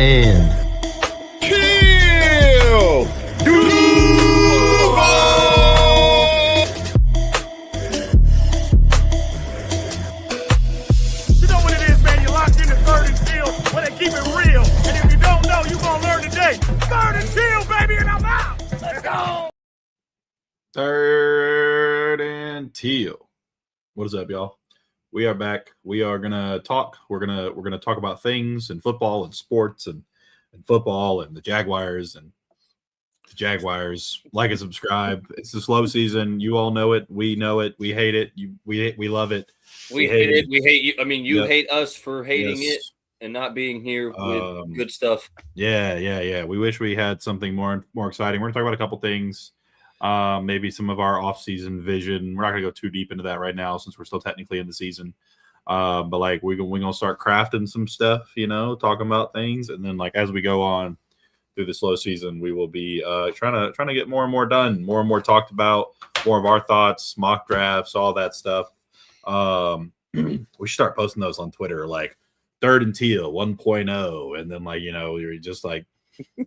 And Teal. You know what it is, man. You're locked in the Third and Teal where they keep it real. And if you don't know, you're going to learn today. Third and Teal, baby, and I'm out. Let's go. Third and Teal. What is up, y'all? We are back. We are gonna talk. We're gonna talk about things in football and sports and football and the Jaguars and the Jaguars. Like and subscribe. It's the slow season. You all know it. We know it. We hate it. We love it. We hate it. We hate you. I mean, you hate us for hating Yes. it and not being here with good stuff. Yeah. We wish we had something more exciting. We're gonna talk about a couple things. Maybe some of our off-season vision. We're not gonna go too deep into that right now since we're still technically in the season. But like we're gonna start crafting some stuff, talking about things, and then like as we go on through the slow season, we will be trying to get more and more done, more and more talked about, more of our thoughts, mock drafts, all that stuff. We should start posting those on Twitter, like Third and Teal 1.0, and then like you're just like.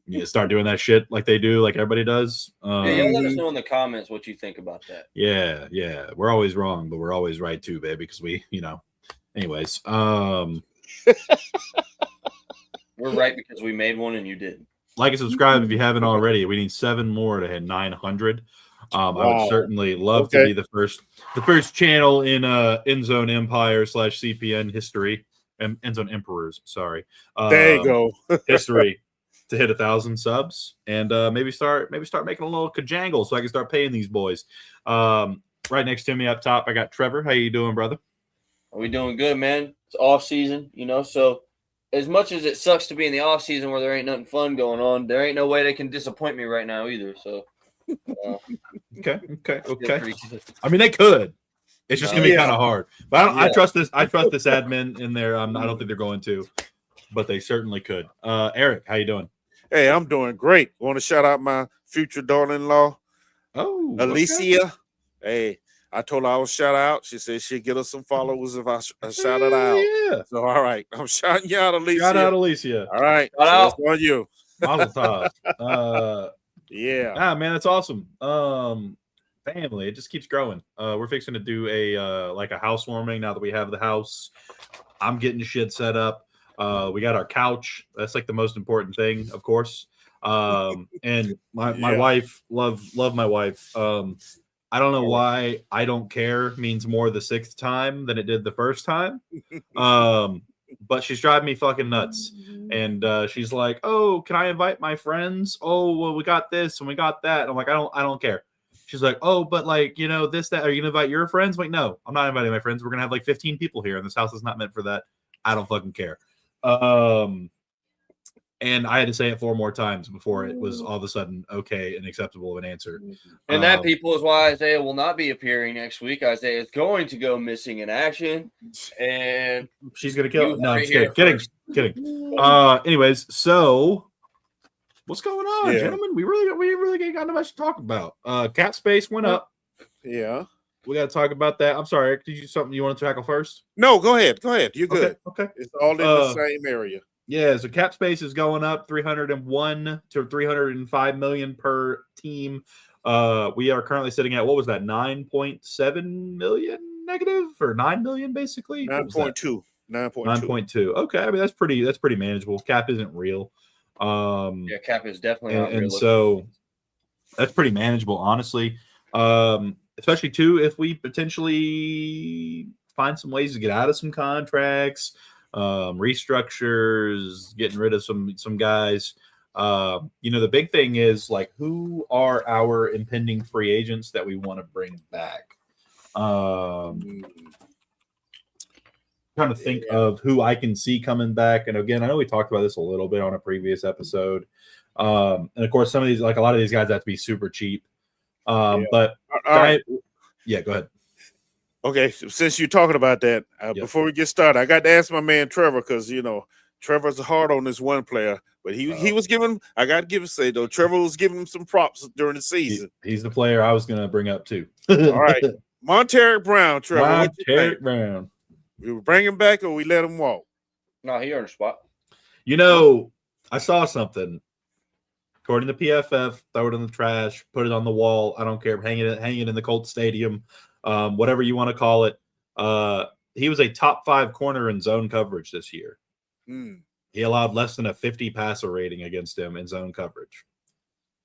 You start doing that shit like they do, like everybody does. Yeah, let us know in the comments what you think about that. Yeah. We're always wrong, but we're always right too, baby, because we, anyways. We're right because we made one and you didn't. Like and subscribe if you haven't already. We need 7 more to hit 900. Wow. I would certainly love to be the first channel in End Zone Empire / CPN history. End Zone Emperors, sorry. There you go. History. To hit 1,000 subs and maybe start making a little kajangle so I can start paying these boys. Right next to me up top, I got Trevor. How you doing, brother? Are we doing good, man? It's off season, so as much as it sucks to be in the off season where there ain't nothing fun going on, there ain't no way they can disappoint me right now either. So okay. I mean, they could. It's just gonna be kind of hard. But I trust this. I trust this admin in there. I don't think they're going to, but they certainly could. Eric, how you doing? Hey, I'm doing great. Want to shout out my future daughter-in-law, Alicia. Hey, I told her I would shout out. She said she'd get us some followers if I shout it out. Yeah. So, all right. I'm shouting you out, Alicia. Shout out, Alicia. All right. Shout out. That's on you. Mazel tov. Yeah. Man, that's awesome. Family, it just keeps growing. We're fixing to do a housewarming now that we have the house. I'm getting shit set up. We got our couch. That's like the most important thing, of course. And my wife, love my wife. I don't know why I don't care means more the 6th time than it did the first time. But she's driving me fucking nuts. And she's like, "Oh, can I invite my friends? Oh, well, we got this and we got that." And I'm like, I don't care. She's like, "Oh, but like, this, that, are you gonna invite your friends?" I'm like, no, I'm not inviting my friends. We're gonna have like 15 people here, and this house is not meant for that. I don't fucking care. And I had to say it 4 more times before it was all of a sudden okay and acceptable of an answer. And that, people, is why Isaiah will not be appearing next week. Isaiah is going to go missing in action, and she's gonna kill. No, I'm just kidding. Anyways, so what's going on, gentlemen? We really got much to talk about. Cap space went up. Yeah. We got to talk about that. I'm sorry, Eric, did you something you want to tackle first? No, go ahead. You're good. Okay. It's all in the same area. Yeah, so cap space is going up 301 to 305 million per team. We are currently sitting at, what was that, 9.7 million negative, or 9 million basically? 9.2. 9.2. Okay, I mean that's pretty manageable. Cap isn't real. Cap is definitely not real. And so that's pretty manageable, honestly. Especially too if we potentially find some ways to get out of some contracts, restructures, getting rid of some guys. The big thing is like, who are our impending free agents that we want to bring back? Trying to think of who I can see coming back. And again, I know we talked about this a little bit on a previous episode. And of course, some of these, like a lot of these guys have to be super cheap. But go ahead. Okay, since you're talking about that, before we get started, I got to ask my man Trevor, because Trevor's hard on this one player, but he was giving. I got to give say though, Trevor was giving him some props during the season. He's the player I was going to bring up too. All right, Monteric Brown, Trevor. Monteric Brown. We bring him back or we let him walk? No, he earned a spot. I saw something. According to PFF, throw it in the trash, put it on the wall. I don't care. Hang it in the Colts Stadium, whatever you want to call it. He was a top 5 corner in zone coverage this year. He allowed less than a 50 passer rating against him in zone coverage.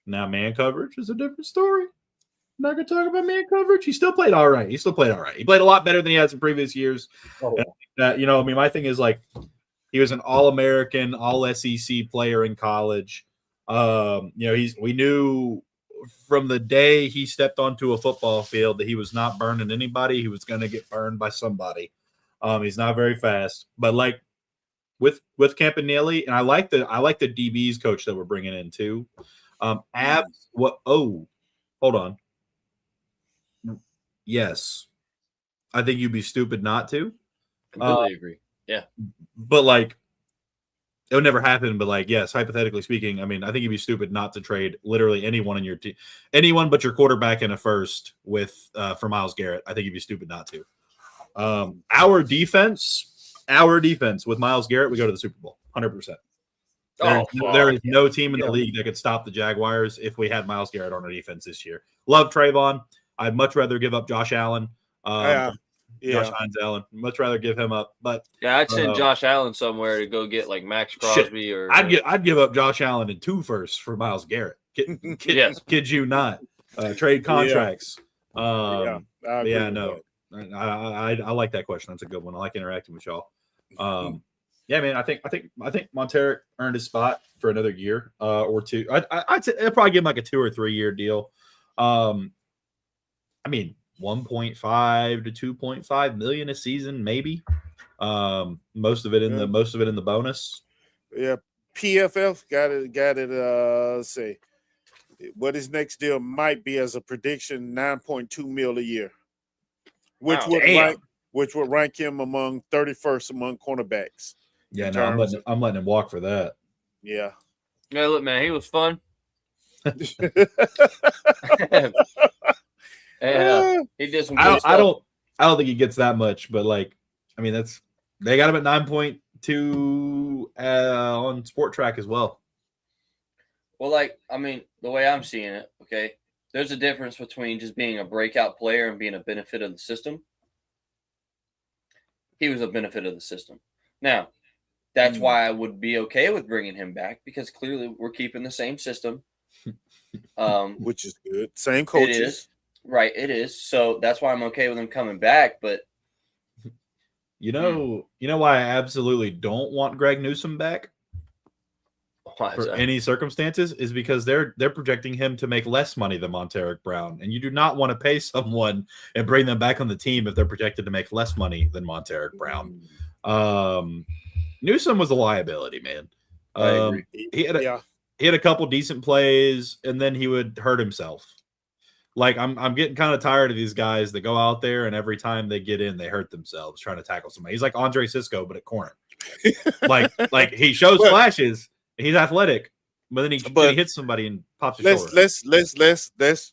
Now, man coverage is a different story. I'm not going to talk about man coverage. He still played all right. He played a lot better than he has in previous years. My thing is like he was an All-American, All-SEC player in college. We knew from the day he stepped onto a football field that he was not burning anybody. He was going to get burned by somebody. He's not very fast, but like with Campanelli, and I like the DBs coach that we're bringing in too. Hold on. Yes, I think you'd be stupid not to. Completely agree. Yeah, but like it would never happen. But like, yes, hypothetically speaking, I mean, I think you'd be stupid not to trade literally anyone in your team, anyone but your quarterback in a first for Myles Garrett. I think you'd be stupid not to. Our defense with Myles Garrett, we go to the Super Bowl, 100%. There is no team in the league that could stop the Jaguars if we had Myles Garrett on our defense this year. Love Trayvon. I'd much rather give up Josh Allen. Josh Hines Allen. Much rather give him up. But I'd send Josh Allen somewhere to go get like Max Crosby or I'd give up Josh Allen in 2 firsts for Myles Garrett. Kid you not. Trade contracts. I like that question. That's a good one. I like interacting with y'all. Man, I think Monteric earned his spot for another year or two. I'd probably give him like a 2 or 3 year deal. 1.5 to 2.5 million a season, maybe. Most of it in the bonus. Yeah, PFF got it. Let's see what his next deal might be as a prediction: 9.2 mil a year, which would rank him among 31st among cornerbacks. Yeah, no, I'm letting him walk for that. Yeah. Yeah, look, man, he was fun. And he did some good stuff. I don't think he gets that much, but like, I mean, they got him at 9.2 on Sport Track as well. Well, like, I mean, the way I'm seeing it, okay, there's a difference between just being a breakout player and being a benefit of the system. He was a benefit of the system. Now, that's why I would be okay with bringing him back, because clearly we're keeping the same system. Which is good. Same coaches. It is. Right, it is. So that's why I'm okay with him coming back. But you know why I absolutely don't want Greg Newsome back for any circumstances is because they're projecting him to make less money than Monteric Brown, and you do not want to pay someone and bring them back on the team if they're projected to make less money than Monteric Brown. Newsome was a liability, man. I agree. He had a couple decent plays, and then he would hurt himself. Like I'm getting kind of tired of these guys that go out there and every time they get in, they hurt themselves trying to tackle somebody. He's like Andre Sisco, but at corner. like he shows flashes. He's athletic, but then he hits somebody and pops his shoulder. Let's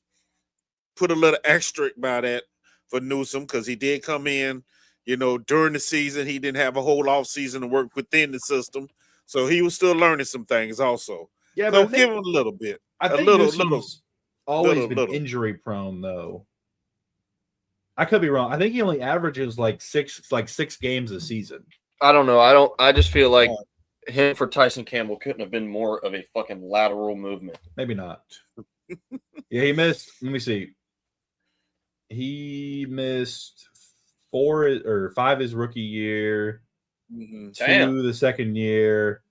put a little asterisk by that for Newsome, because he did come in, during the season. He didn't have a whole off season to work within the system, so he was still learning some things also. Yeah, so but give him a little bit. I think Newsome's always been injury prone, though. I could be wrong. I think he only averages like six games a season. I don't know. I just feel like him for Tyson Campbell couldn't have been more of a fucking lateral movement. Maybe not. Yeah, he missed. Let me see. He missed 4 or 5 his rookie year, 2 the second year,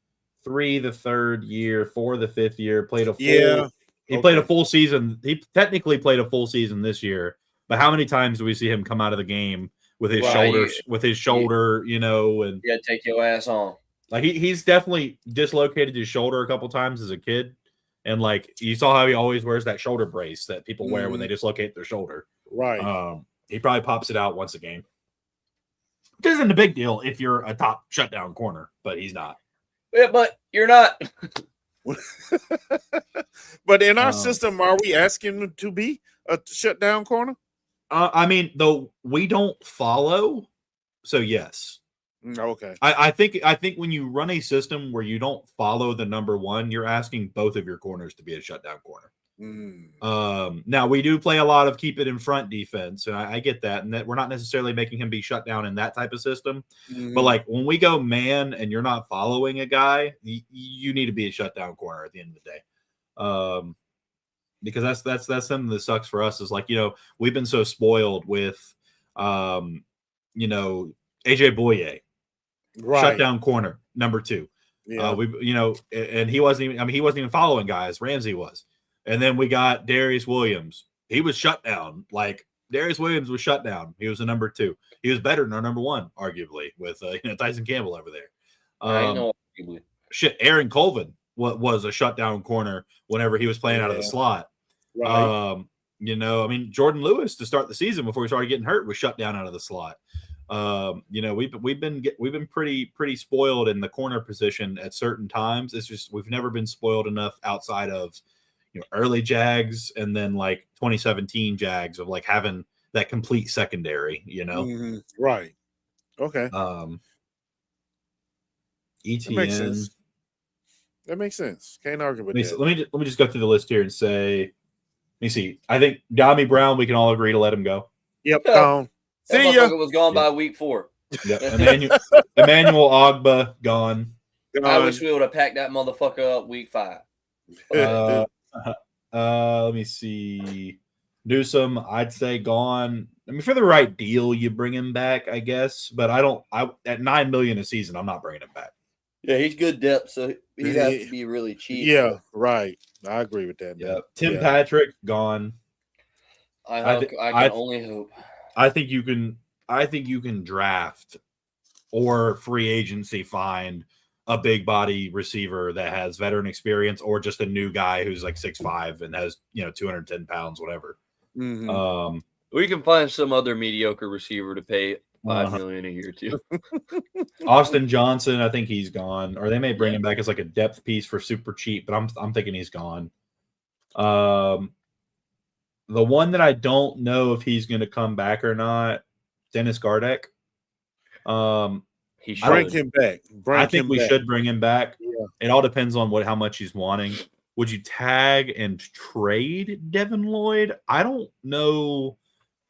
3 the third year, 4 the fifth year. Played a full. He played a full season. He technically played a full season this year. But how many times do we see him come out of the game with his shoulder, and take your ass on. Like he's definitely dislocated his shoulder a couple times as a kid. And like you saw how he always wears that shoulder brace that people wear when they dislocate their shoulder. Right. He probably pops it out once a game. It isn't a big deal if you're a top shutdown corner, but he's not. Yeah, but you're not. But in our system, are we asking him to be a shutdown corner? Though we don't follow, so yes. Okay. I think when you run a system where you don't follow the number one, you're asking both of your corners to be a shutdown corner. Now we do play a lot of keep it in front defense, and I get that, and that we're not necessarily making him be shut down in that type of system. But like when we go man and you're not following a guy, you need to be a shutdown corner at the end of the day. Because that's something that sucks for us is like, we've been so spoiled with AJ Boye, shutdown corner number 2. Yeah. And he wasn't even following guys. Ramsey was. And then we got Darius Williams. He was shut down. Like Darius Williams was shut down. He was a number 2. He was better than our number 1, arguably, with Tyson Campbell over there. I know, arguably. Shit, Aaron Colvin was a shutdown corner whenever he was playing out of the slot. Right. Jordan Lewis to start the season before he started getting hurt was shut down out of the slot. We've been pretty spoiled in the corner position at certain times. It's just we've never been spoiled enough outside of early Jags and then like 2017 Jags of like having that complete secondary. Right. Okay. ETN. That makes sense. Can't argue with that. Let me just go through the list here and say, let me see. I think Dami Brown, we can all agree to let him go. Yep. Gone. See ya. Was gone by week 4. Yep. Emmanuel Ogba gone. I wish we would have packed that motherfucker up week 5. Let me see. Newsome, I'd say gone. I mean, for the right deal, you bring him back, I guess. But at $9 million a season, I'm not bringing him back. Yeah, he's good depth, so he'd have to be really cheap. Yeah, right. I agree with that. Yeah. Tim Patrick gone. I can only hope. I think you can draft or free agency find a big body receiver that has veteran experience or just a new guy who's like 6'5" and has 210 pounds, whatever. We can find some other mediocre receiver to pay $5 million a year to. Austin Johnson, I think he's gone, or they may bring him back as like a depth piece for super cheap, but I'm thinking he's gone. The one that I don't know if he's going to come back or not, Dennis Gardeck. He should bring him back. I think we should bring him back. Yeah. It all depends on how much he's wanting. Would you tag and trade Devin Lloyd? I don't know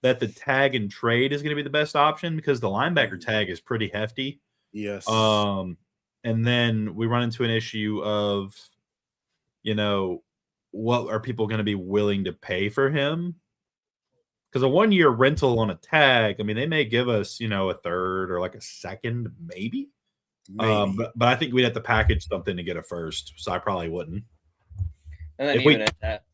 that the tag and trade is going to be the best option because the linebacker tag is pretty hefty. Yes. And then we run into an issue of, what are people going to be willing to pay for him? Because a 1-year rental on a tag, I mean, they may give us, a third or like a second, maybe. But I think we'd have to package something to get a first, so I probably wouldn't. And then even at that,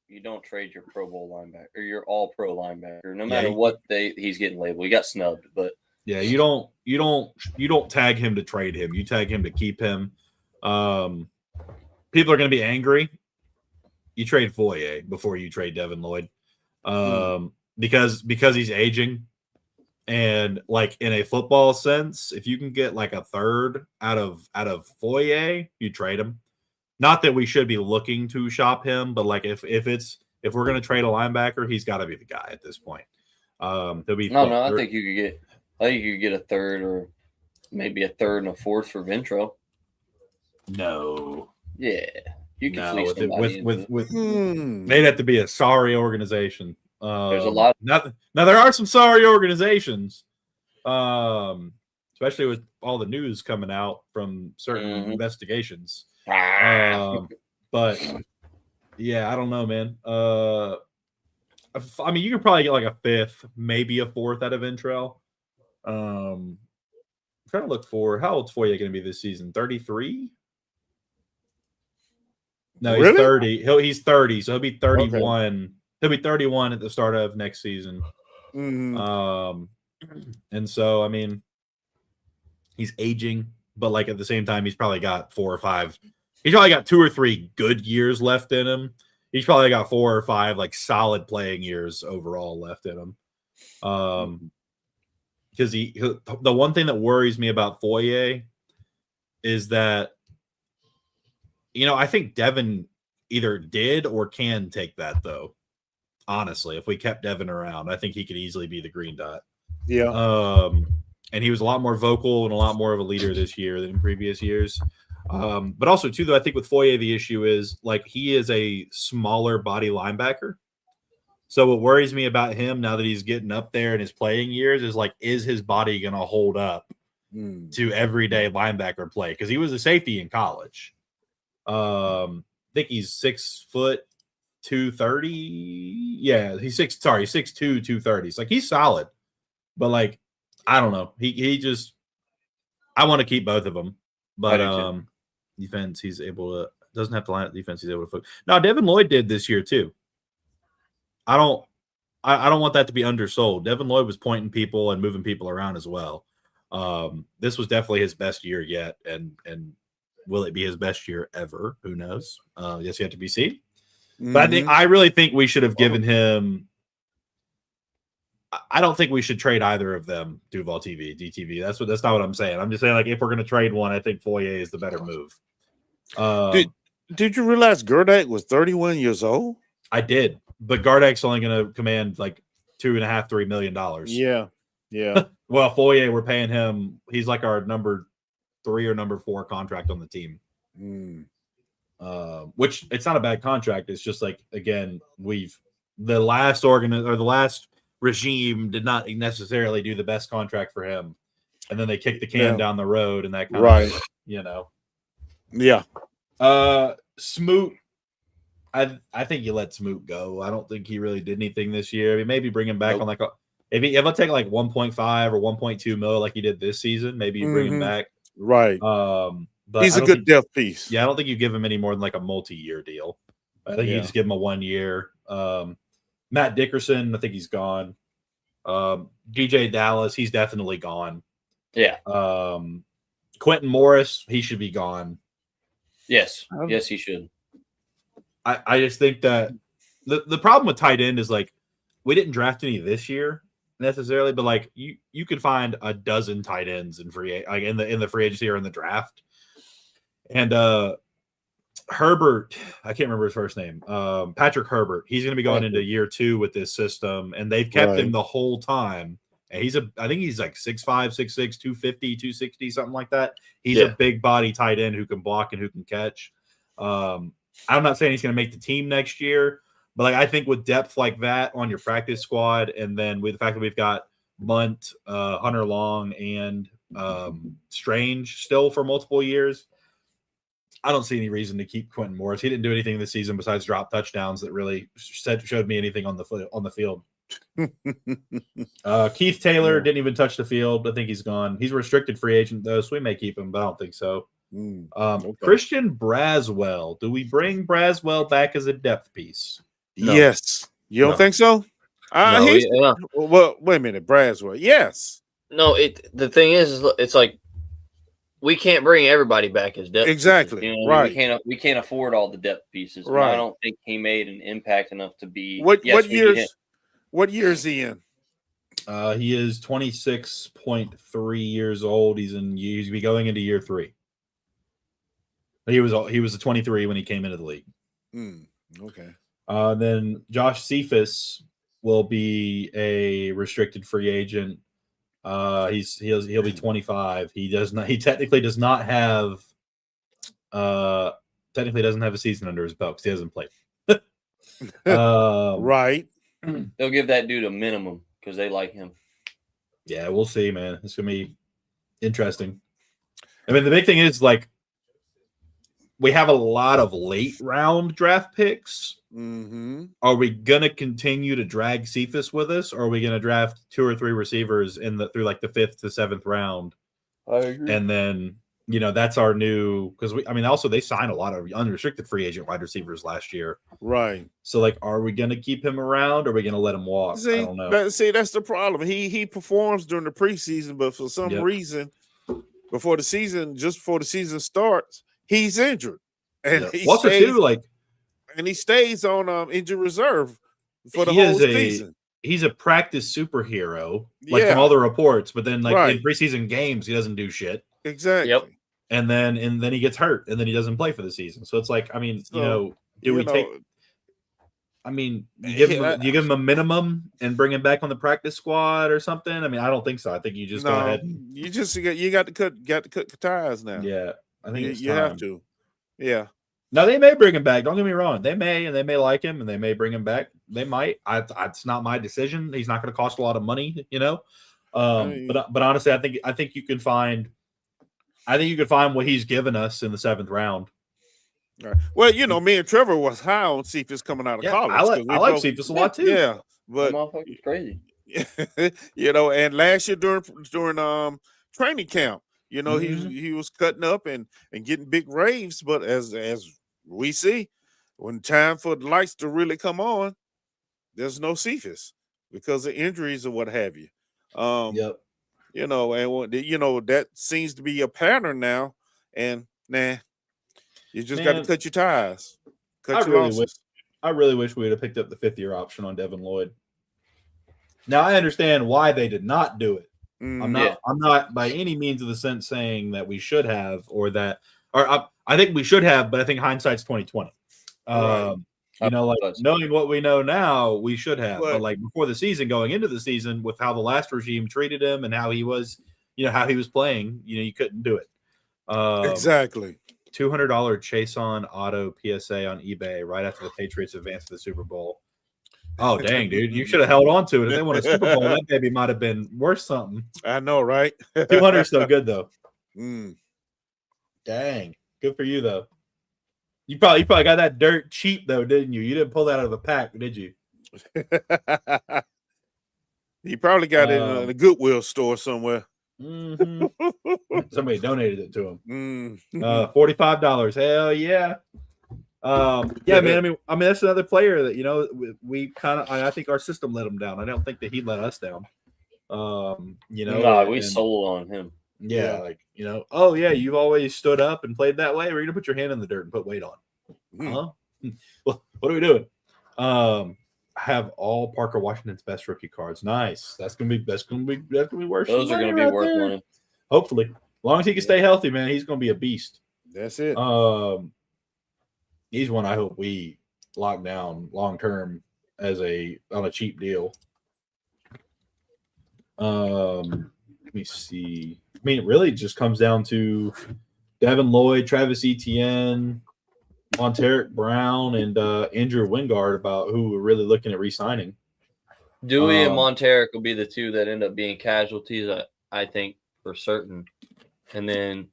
you don't trade your Pro Bowl linebacker or your All-Pro linebacker, no matter what he's getting labeled. He got snubbed, but yeah, you don't tag him to trade him. You tag him to keep him. People are going to be angry. You trade Foye before you trade Devin Lloyd. Because he's aging, and like in a football sense, if you can get like a third out of Foye, you trade him. Not that we should be looking to shop him, but like if we're gonna trade a linebacker, he's got to be the guy at this point. He'll be I think you could get a third or maybe a third and a fourth for Ventrell. No. Yeah. You can fleece somebody they'd have to be a sorry organization. There's a lot. Now there are some sorry organizations, especially with all the news coming out from certain investigations. But yeah, I don't know, man. I mean, you could probably get like a fifth, maybe a fourth out of Ventrell. I'm trying to look for how old's Foye going to be this season? 33. No, he's 30. He's 30, so he'll be 31. Okay. He'll be 31 at the start of next season. And so, I mean, he's aging, but like at the same time, he's probably got 4 or 5. He's probably got 2 or 3 good years left in him. He's probably got 4 or 5 like solid playing years overall left in him. Because the one thing that worries me about Foye is that, I think Devin either did or can take that, though. Honestly, if we kept Devin around, I think he could easily be the green dot. Yeah. and he was a lot more vocal and a lot more of a leader this year than in previous years. But also, too, though, I think with Foye, the issue is like he is a smaller body linebacker. So what worries me about him now that he's getting up there in his playing years is like, is his body going to hold up to everyday linebacker play? Because he was a safety in college. I think he's 6 foot 230. Yeah, he's 6'2", 230. It's like he's solid, but like I don't know. He just I want to keep both of them, but defense he's able to doesn't have to line up defense. He's able to focus. Now Devin Lloyd did this year too. I don't want that to be undersold. Devin Lloyd was pointing people and moving people around as well. This was definitely his best year yet, and will it be his best year ever? Who knows? Yes, you have to be seen. But I really think we should have given him. I don't think we should trade either of them. Duval TV, DTV. That's not what I'm saying. I'm just saying like if we're going to trade one, I think Foye is the better move. Did you realize Gerdak was 31 years old? I did, but Gardak's only going to command like $2.5-3 million. Yeah. Well, Foye, we're paying him. He's like our number 3 or number 4 contract on the team. Which it's not a bad contract. It's just like again, the last regime did not necessarily do the best contract for him, and then they kicked the can down the road, and that kind of Yeah. Smoot. I think you let Smoot go. I don't think he really did anything this year. I mean, maybe bring him back on like if I take like 1.5 or 1.2 mil like he did this season, maybe you bring him back. Right. But he's a good depth piece. Yeah, I don't think you give him any more than like a multi-year deal. I think you just give him a 1 year. Matt Dickerson, I think he's gone. DJ Dallas, he's definitely gone. Yeah. Quentin Morris, he should be gone. Yes. Yes, he should. I just think that the problem with tight end is like we didn't draft any this year necessarily, but like you could find a dozen tight ends in the free agency or in the draft. And Herbert, I can't remember his first name. Patrick Herbert. He's going to be going into year 2 with this system, and they've kept him the whole time. And I think he's like 6'5", 6'6", 250, 260, something like that. He's a big body tight end who can block and who can catch. I'm not saying he's going to make the team next year, but like I think with depth like that on your practice squad, and then with the fact that we've got Munt, Hunter Long, and Strange still for multiple years, I don't see any reason to keep Quentin Morris. He didn't do anything this season besides drop touchdowns that really showed me anything on the field. Keith Taylor didn't even touch the field. I think he's gone. He's a restricted free agent though, so we may keep him, but I don't think so. Christian Braswell. Do we bring Braswell back as a depth piece? No. Yes. You don't think so? Well, wait a minute, Braswell. Yes. No, the thing is it's like we can't bring everybody back as depth exactly pieces, you know? Right. We can't afford all the depth pieces. Right. I don't think he made an impact enough to be. What year is he in? He is 26.3 years old. He's be going into year 3. He was a 23 when he came into the league. Okay. Then Josh Cephas will be a restricted free agent. He'll be 25. He technically doesn't have a season under his belt because he hasn't played. Right. They'll give that dude a minimum because they like him. Yeah, we'll see, man. It's gonna be interesting. I mean, the big thing is like we have a lot of late round draft picks. Are we gonna continue to drag Cephas with us, or are we gonna draft 2 or 3 receivers through like the 5th to 7th round? I agree. And then that's our new because also they signed a lot of unrestricted free agent wide receivers last year. Right. So like, are we gonna keep him around, or are we gonna let him walk? I don't know. That's the problem. He performs during the preseason, but for some reason, before the season starts, he's injured. And he stays on injured reserve for the whole season. He's a practice superhero, from all the reports. But then, in preseason games, he doesn't do shit. Exactly. Yep. And then he gets hurt, and then he doesn't play for the season. So it's like, do we take? I mean, you give him a minimum and bring him back on the practice squad or something. I mean, I don't think so. I think you just go ahead. And, you got to cut ties now. Yeah, I think you have to. Yeah. Now they may bring him back. Don't get me wrong. They may, and they may like him, and they may bring him back. They might. It's not my decision. He's not going to cost a lot of money, you know. But honestly, I think you can find. I think you could find what he's given us in the 7th round. Right. Well, you know, me and Trevor was high on Cephas coming out of college. I like Cephas a lot too. Yeah, but motherfucker's crazy. You know, and last year during training camp, you know, he was cutting up and getting big raves. But as we see, when time for the lights to really come on, there's no Cephas because of injuries or what have you. Yep. You know, and you know that seems to be a pattern now. And you just got to cut your ties. I really wish we would have picked up the 5th-year option on Devin Lloyd. Now I understand why they did not do it. I'm not by any means of the sense saying that we should have I think we should have, but I think hindsight's 2020. Right. You know, like knowing what we know now, we should have. But like before the season, going into the season, with how the last regime treated him and how he was, you know, how he was playing, you know, you couldn't do it. Exactly. $200 Chase on auto PSA on eBay right after the Patriots advanced to the Super Bowl. Oh dang, dude! You should have held on to it. If they won a Super Bowl, that baby might have been worth something. I know, right? 200 is so good though. Dang, good for you though. You probably got that dirt cheap though, didn't you? You didn't pull that out of a pack, did you? He probably got it in a Goodwill store somewhere. Somebody donated it to him. $45. Hell yeah. Yeah, man. I mean, that's another player that, you know, we kind of. I think our system let him down. I don't think that he let us down. You know, we sold on him. Yeah, like, you know, oh yeah, you've always stood up and played that way. We're gonna put your hand in the dirt and put weight on. Well, what are we doing? I have all Parker Washington's best rookie cards. Nice. That's gonna be worth. Those are gonna be worth money. Hopefully, as long as he can stay healthy, man, he's gonna be a beast. That's it. He's one I hope we lock down long term on a cheap deal. Let me see. I mean, it really just comes down to Devin Lloyd, Travis Etienne, Monteric Brown, and Andrew Wingard about who we're really looking at re-signing. Dewey and Monteric will be the two that end up being casualties, I think, for certain. And then,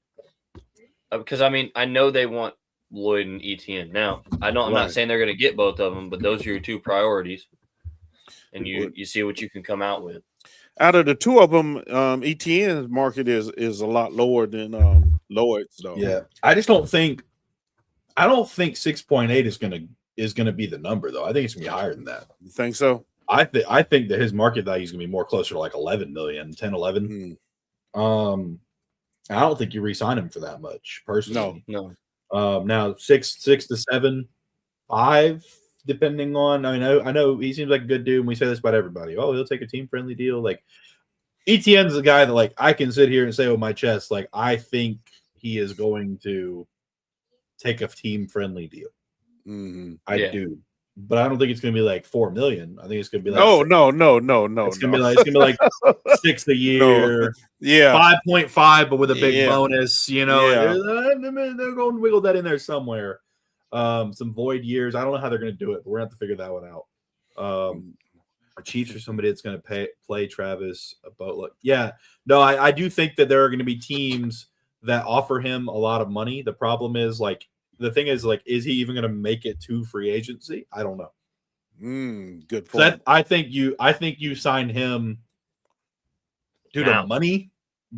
because I mean, I know they want Lloyd and Etienne. Now, I'm not saying they're going to get both of them, but those are your two priorities. And you see what you can come out with. Out of the two of them, Etienne's market is a lot lower than Lloyd's, though. Yeah, I don't think 6.8 is gonna be the number, though. I think it's gonna be higher than that. You think so? I think that his market value is gonna be more closer to like 11 million, 10, 11. I don't think you re-sign him for that much, personally. No. Now 6 to 7, 5. Depending on, I mean, I know he seems like a good dude, and we say this about everybody. Oh, he'll take a team-friendly deal. Like, Etienne's a guy that, like, I can sit here and say with my chest, like, I think he is going to take a team-friendly deal. I do, but I don't think it's going to be like 4 million. I think it's going to be like no. It's going to be like 6 a year. Yeah, 5.5, but with a big bonus. You know, they're going to wiggle that in there somewhere. Some void years. I don't know how they're going to do it, but we're going to have to figure that one out. Our Chiefs are somebody that's going to play Travis a boatload. Yeah, no, I do think that there are going to be teams that offer him a lot of money. The problem is, like, the thing is, like, is he even going to make it to free agency? I don't know. Good point. So I think you sign him due to money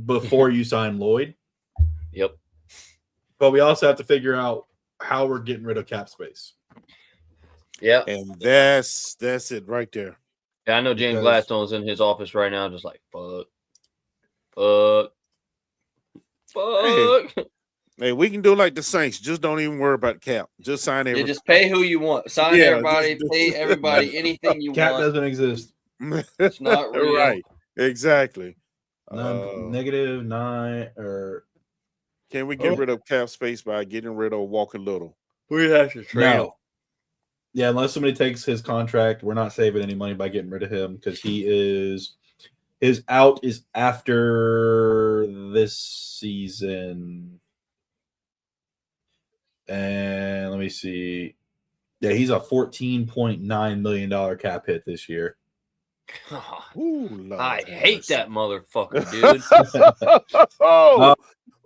before you sign Lloyd. Yep. But we also have to figure out how we're getting rid of cap space. Yeah. And that's it right there. Yeah, I know James Gladstone's in his office right now, just like, fuck. Hey, we can do like the Saints. Just don't even worry about cap. Just sign everybody. Just pay who you want. Sign everybody. Pay everybody anything you cap want. Cap doesn't exist. It's not real. Right. Exactly. -9 or can we get rid of cap space by getting rid of Walker Little? We have to trade him. Yeah, unless somebody takes his contract, we're not saving any money by getting rid of him because his out is after this season. And let me see. Yeah, he's a $14.9 million cap hit this year. God, Ooh, Lord I have hate mercy. that motherfucker, dude. Oh,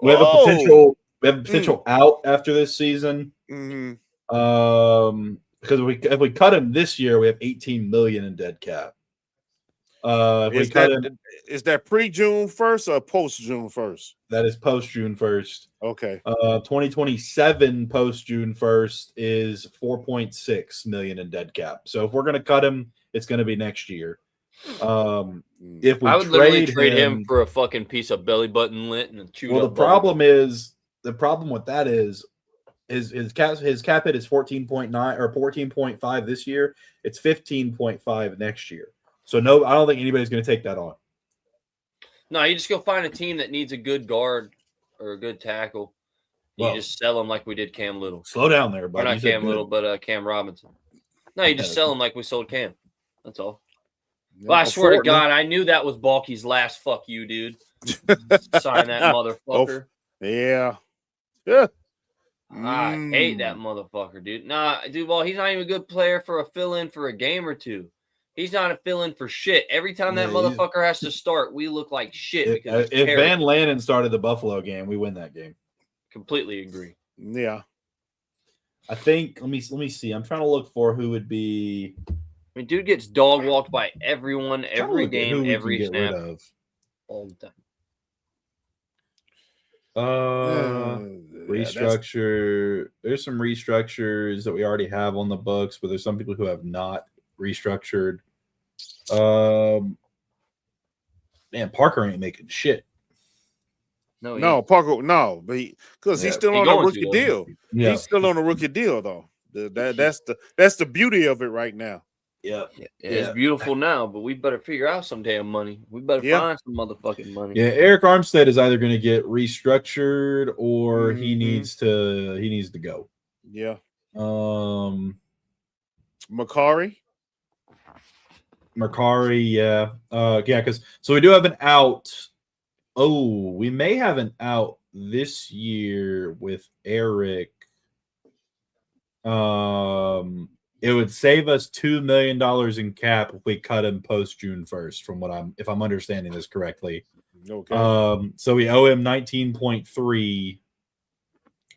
We have a oh. potential out after this season. Mhm. Because if we cut him this year, we have 18 million in dead cap. If we cut him, Is that pre-June 1st or post-June 1st? that is post June 1st. Okay. 2027 post June 1st is 4.6 million in dead cap. So if we're gonna cut him, it's gonna be next year. If we I would literally trade him for a fucking piece of belly button lint and a chewed well, up the problem with that is his cap hit is 14.9 or 14.5 this year. It's 15.5 next year. So no, I don't think anybody's going to take that on. No, you just go find a team that needs a good guard or a good tackle. You just sell them like we did Cam Little. Slow down there, buddy. Or not Cam Little, but Cam Robinson. No, you just sell them like we sold Cam. That's all. Well, I swear to God, I knew that was Balky's last fuck you, dude. Sign that motherfucker. Yeah. Yeah. I hate that motherfucker, dude. Nah, dude, well, he's not even a good player for a fill-in for a game or two. He's not a fill-in for shit. Every time that motherfucker has to start, we look like shit. If Van Lanen started the Buffalo game, we win that game. Completely agree. Yeah. I think, let me see. I'm trying to look for who would be. I mean, dude gets dog walked by everyone, every game, every snap, all the time. Restructure. There's some restructures that we already have on the books, but there's some people who have not restructured. Man, Parker ain't making shit. No, Parker, no, but because he's still on a rookie deal. Yeah. He's still on a rookie deal, though. That's the beauty of it right now. Yeah. It's beautiful now, but we better figure out some damn money. We better find some motherfucking money. Yeah, Eric Armstead is either going to get restructured or he needs to go. Yeah. Macari, yeah. Because so we do have an out. Oh, we may have an out this year with Eric. It would save us $2 million in cap if we cut him post June 1st, if I'm understanding this correctly. Okay. So we owe him 19.3,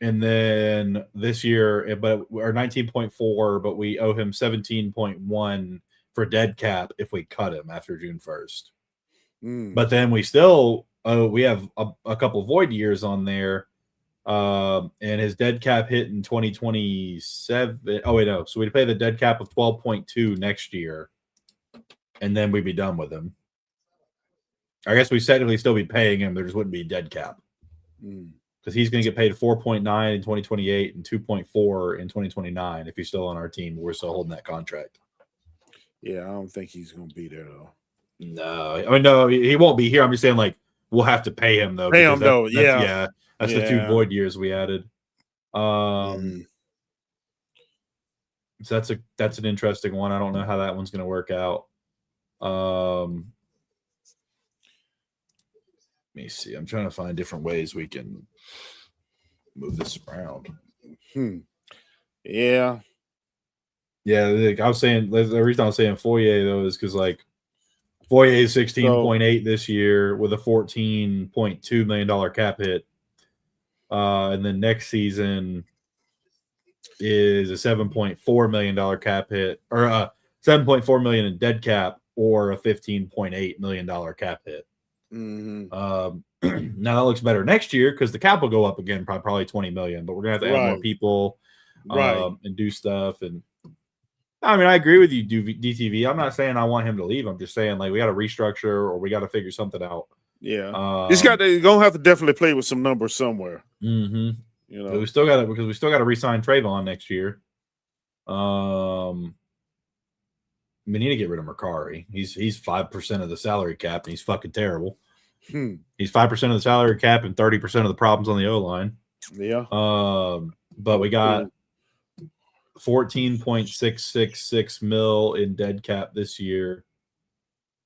and then this year, or 19.4, but we owe him 17.1 for dead cap if we cut him after June 1st. But then we still we have a couple void years on there. And his dead cap hit in 2027. Oh, wait, no. So we'd pay the dead cap of 12.2 next year, and then we'd be done with him. I guess we technically still be paying him. There just wouldn't be dead cap because he's going to get paid 4.9 in 2028 and 2.4 in 2029 if he's still on our team. We're still holding that contract. Yeah, I don't think he's going to be there, though. No. I mean, no, he won't be here. I'm just saying, like, we'll have to pay him, though. Yeah. That's the 2 void years we added. So that's an interesting one. I don't know how that one's going to work out. Let me see. I'm trying to find different ways we can move this around. Yeah. Yeah, like I was saying, the reason I was saying Foyer, though, is because, like, Foyer is 16.8 this year with a $14.2 million cap hit. And then next season is a $7.4 million cap hit, or $7.4 million in dead cap, or a $15.8 million cap hit. Now that looks better next year because the cap will go up again, probably 20 million. But we're gonna have to add more people, and do stuff. And I mean, I agree with you, DTV. I'm not saying I want him to leave. I'm just saying, like, we got to restructure or we got to figure something out. Yeah, he's gonna have to definitely play with some numbers somewhere. You know, but we still got to re-sign Trayvon next year. We need to get rid of Macari. He's 5% of the salary cap, and he's fucking terrible. He's 5% of the salary cap and 30% of the problems on the O line. Yeah. But we got $14.666 mil in dead cap this year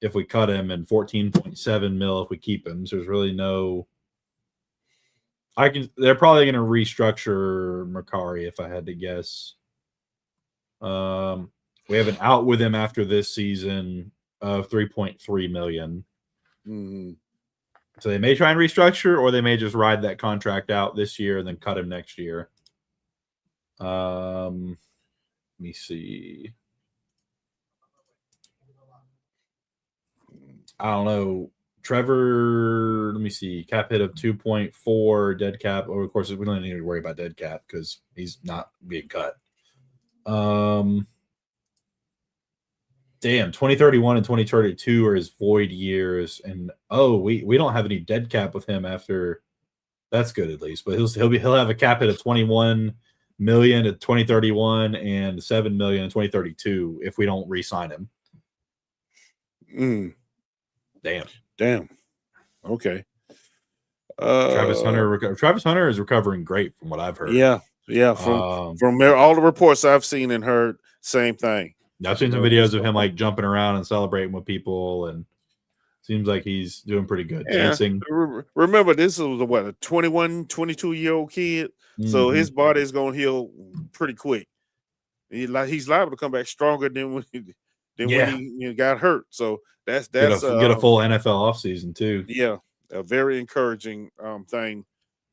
if we cut him, and 14.7 mil if we keep him. So there's really no. They're probably going to restructure Mercari if I had to guess. We have an out with him after this season of 3.3 million. Mm-hmm. So they may try and restructure, or they may just ride that contract out this year and then cut him next year. Let me see. I don't know. Trevor, let me see. Cap hit of 2.4, dead cap. Oh, of course, we don't need to worry about dead cap because he's not being cut. Damn, 2031 and 2032 are his void years, and we don't have any dead cap with him after. That's good at least, but he'll have a cap hit of 21 million at 2031 and 7 million in 2032 if we don't re-sign him. Damn. Okay. Travis Hunter is recovering great from what I've heard. Yeah. From all the reports I've seen and heard, same thing. I've seen some videos of him like jumping around and celebrating with people, and seems like he's doing pretty good. Yeah. Dancing. Remember, this was a 21, 22-year-old kid, so his body is going to heal pretty quick. He's liable to come back stronger than when he got hurt. So that's get a full NFL offseason too. Yeah, a very encouraging thing.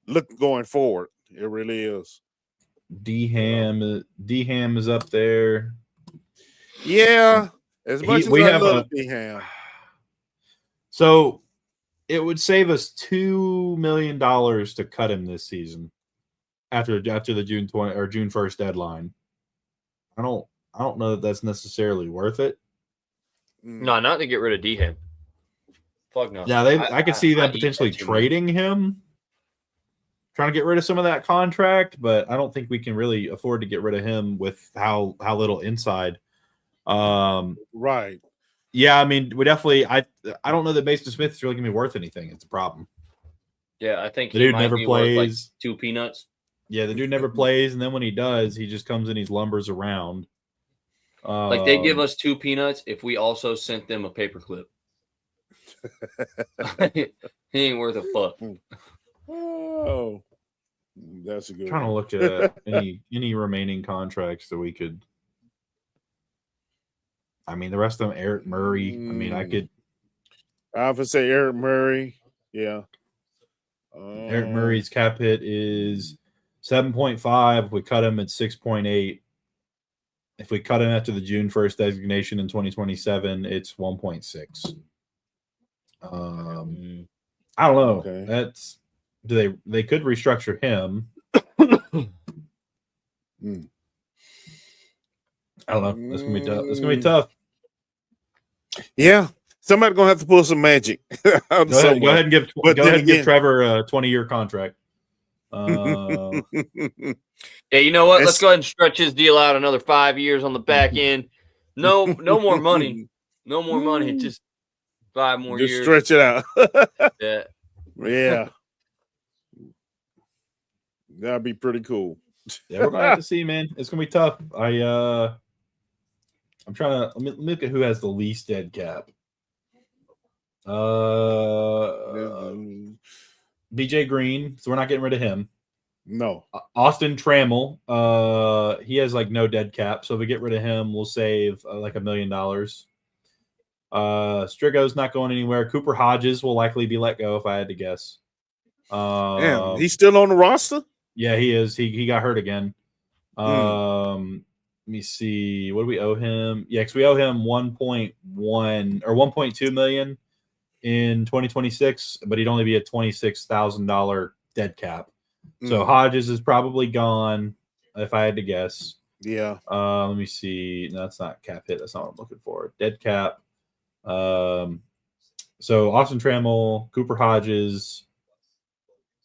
Look going forward, it really is. D-Ham is up there. Yeah, as much as I love D-Ham. So it would save us $2 million to cut him this season after the June 1st deadline. I don't know that that's necessarily worth it. No, not to get rid of D-Ham. Fuck no. Yeah, I could see them potentially trading him, trying to get rid of some of that contract, but I don't think we can really afford to get rid of him with how little inside. Right. Yeah, I mean, we definitely. I don't know that Mason Smith is really gonna be worth anything. It's a problem. Yeah, I think the dude never plays. Like 2 peanuts. Yeah, the dude never plays, and then when he does, he just comes in, he lumbers around. Like they give us 2 peanuts if we also sent them a paperclip. He ain't worth a fuck. Oh, that's a good. I'm trying to look at any remaining contracts that we could. I mean, the rest of them, Eric Murray. I mean, I would say Eric Murray. Yeah. Eric Murray's cap hit is 7.5. We cut him at 6.8. If we cut him after the June 1st designation in 2027, it's 1.6. I don't know. Okay. They could restructure him. I don't know. That's gonna be tough. It's gonna be tough. Yeah, somebody's gonna have to pull some magic. Go ahead and give Trevor a 20-year contract. Yeah, you know what? Let's go ahead and stretch his deal out another 5 years on the back end. No more money. No more money. Just 5 more years. Just stretch it out. Yeah. That'd be pretty cool. Yeah, we're gonna have to see, man. It's gonna be tough. I'm trying to let me look at who has the least dead cap. BJ Green, so we're not getting rid of him. No. Austin Trammell, he has like no dead cap, so if we get rid of him, we'll save like $1 million. Strigo's not going anywhere. Cooper Hodges will likely be let go if I had to guess. Damn, he's still on the roster? Yeah, he is. He got hurt again. Let me see. What do we owe him? Yeah, because we owe him 1.1 or 1.2 million in 2026, but he'd only be a $26,000 dead cap. So Hodges is probably gone, if I had to guess. Yeah. Let me see. No, that's not cap hit. That's not what I'm looking for. Dead cap. So Austin Trammell, Cooper Hodges.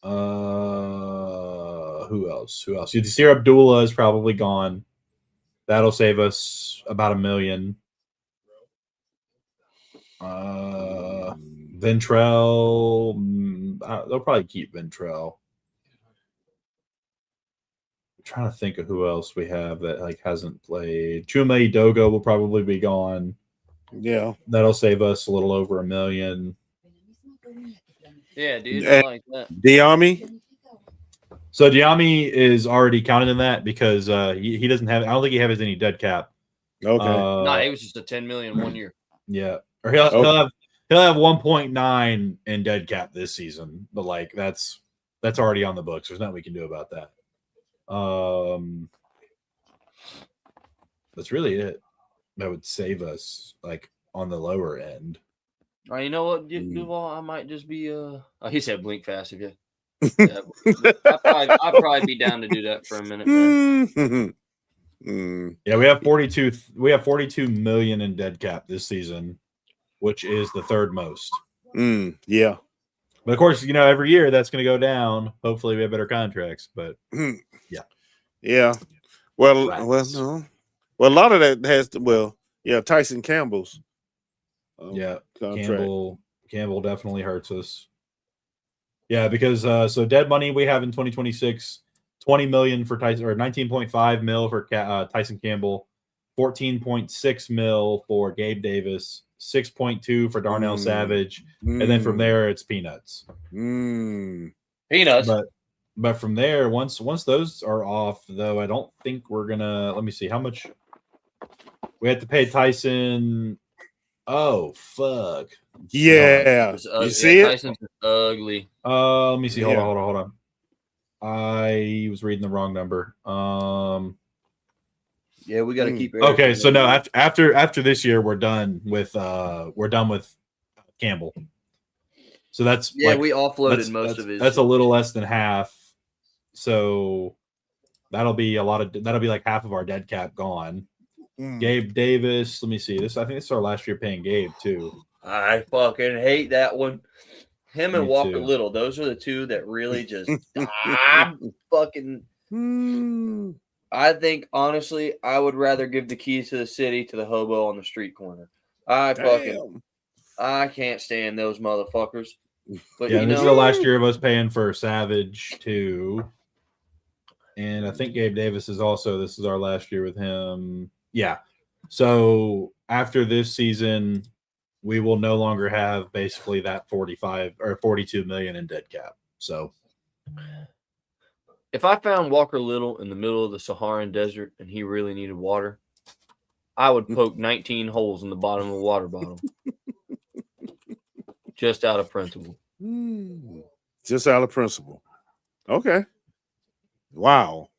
Who else? Yadisir Abdullah is probably gone. That'll save us about $1 million. Ventrell, they'll probably keep Ventrell. trying to think of who else we have that like hasn't played. Chuma Dogo will probably be gone. Yeah. That'll save us a little over $1 million. Yeah, dude, I like that. Diami? So Diami is already counted in that because he doesn't have. I don't think he has any dead cap. Okay. No, it was just a $10 million 1 year. Yeah, or he'll have 1.9 in dead cap this season, but like that's already on the books. There's nothing we can do about that. That's really it. That would save us like on the lower end. Oh, you know what, Duval? I might just be he said blink fast if you. Yeah, I'd probably be down to do that for a minute, man. Yeah, we have 42. We have 42 million in dead cap this season, which is the third most. Yeah, but of course, every year that's going to go down. Hopefully, we have better contracts. But yeah. Well, no. Well, a lot of that has to. Tyson Campbell's. Contract. Campbell definitely hurts us. Yeah, because so dead money we have in 2026, 20 million for Tyson, or 19.5 mil for Tyson Campbell, 14.6 mil for Gabe Davis, 6.2 for Darnell Savage, and then from there it's peanuts. Peanuts. But from there, once those are off, though, I don't think we're gonna. Let me see how much we have to pay Tyson. Oh fuck! Yeah, you see it? Tyson's ugly. Let me see. Hold on. I was reading the wrong number. Yeah, we got to keep. Okay, so no, after this year, we're done with Campbell. So that's we offloaded most of his. That's a little less than half. So that'll be like half of our dead cap gone. Gabe Davis. Let me see this. I think this is our last year paying Gabe too. I fucking hate that one. Him and Walker Little. Those are the two that really just fucking. I think honestly, I would rather give the keys to the city to the hobo on the street corner. I can't stand those motherfuckers. But this is the last year of us paying for Savage too. And I think Gabe Davis is also. This is our last year with him. Yeah. So after this season, we will no longer have basically that 45 or 42 million in dead cap. So if I found Walker Little in the middle of the Saharan desert and he really needed water, I would poke 19 holes in the bottom of a water bottle. Just out of principle. Just out of principle. Okay. Wow.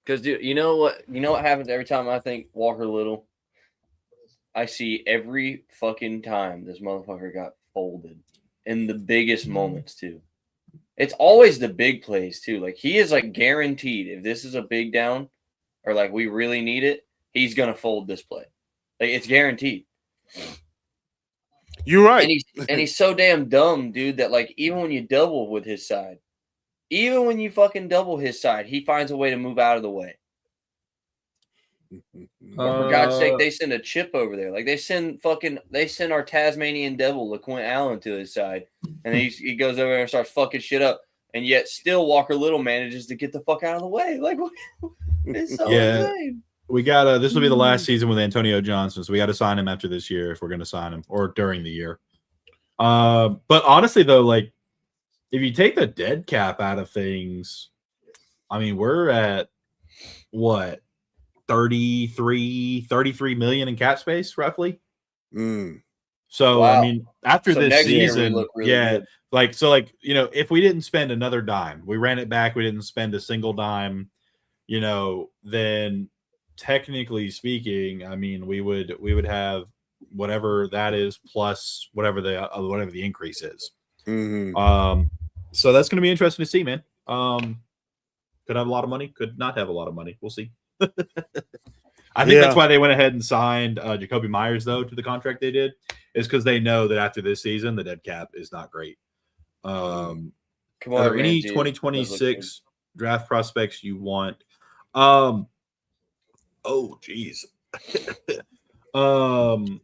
Because you know what happens every time I think Walker Little? I see every fucking time this motherfucker got folded in the biggest moments too. It's always the big plays too. Like he is like guaranteed if this is a big down or like we really need it, he's gonna fold this play. Like it's guaranteed. You're right. And he's so damn dumb, dude, that like even when you double with his side, even when you fucking double his side, he finds a way to move out of the way. For God's sake, they send a chip over there. Like they send our Tasmanian devil, LaQuint Allen, to his side, and he goes over there and starts fucking shit up. And yet, still Walker Little manages to get the fuck out of the way. Like it's so insane. We got this will be the last season with Antonio Johnson, so we got to sign him after this year if we're going to sign him or during the year. But honestly, though, like if you take the dead cap out of things, I mean, we're at what? 33 million in cap space roughly. So wow. I mean after this season good. If we didn't spend another dime, we ran it back, we didn't spend a single dime, then technically speaking, I mean we would have whatever that is plus whatever the increase is. So that's going to be interesting to see, man. Could have a lot of money, could not have a lot of money, we'll see. I think that's why they went ahead and signed Jacoby Myers, though, to the contract they did, is because they know that after this season, the dead cap is not great. Are there any 2026 draft prospects you want? Oh, geez. I'm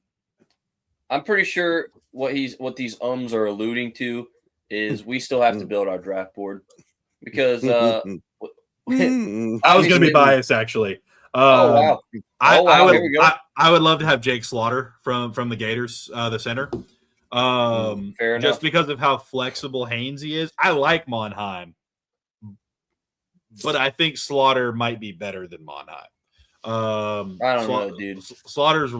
pretty sure what these are alluding to is we still have to build our draft board. because I was going to be biased, actually. Wow! Here we go. I would love to have Jake Slaughter from the Gators, the center. Fair enough. Just because of how flexible Hainsey is. I like Monheim, but I think Slaughter might be better than Monheim. I don't know, dude. Slaughter's